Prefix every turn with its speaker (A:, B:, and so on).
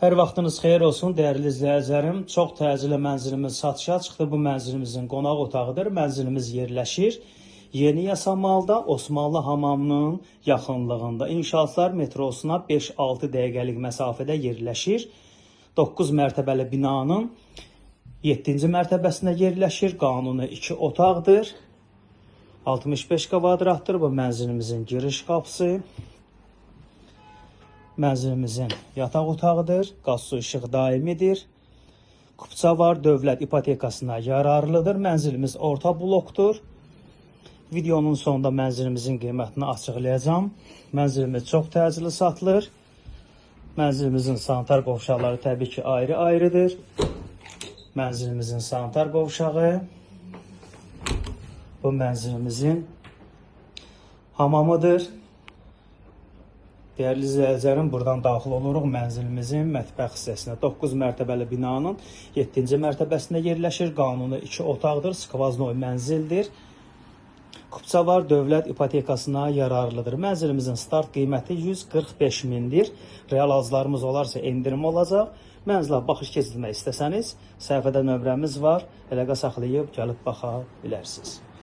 A: Hər vaxtınız xeyir olsun, dəyərli izləyicilərim. Çox təcili mənzilimiz satışa çıxdı. Bu mənzilimizin qonaq otağıdır. Mənzilimiz yerləşir Yeni Yasamalda, Osmanlı hamamının yaxınlığında. İnşaatlar metrosuna 5-6 dəqiqəlik məsafədə yerləşir. 9 mərtəbəli binanın 7-ci mərtəbəsində yerləşir. Qanuni 2 otaqdır. 65 kvadratdır bu mənzilimizin giriş qapısı. Mənzilimizin yataq otağıdır. Qaz su işıq daimidir. Kupça var. Dövlət ipotekasına yararlıdır. Mənzilimiz orta blokdur. Videonun sonunda mənzilimizin qiymətini açıqlayacağım. Mənzilimiz çox təcili satılır. Mənzilimizin sanitar qovşaqları təbii ki ayrı-ayrıdır. Mənzilimizin sanitar qovşağı. Bu mənzilimizin hamamıdır. Dəyərli izləyicilərim, buradan daxil oluruq mənzilimizin mətbəx hissəsinə. 9 mərtəbəli binanın 7-ci mərtəbəsində yerləşir. Qanuni 2 otaqdır, skvaznoy mənzildir. Kupça var, dövlət ipotekasına yararlıdır. Mənzilimizin start qiyməti 145 mindir. Real arzlarımız olarsa endirim olacaq. Mənzilə baxış keçirmək istəsəniz, səhifədə nömrəmiz var. Əlaqə saxlayıb gəlib baxa bilərsiniz.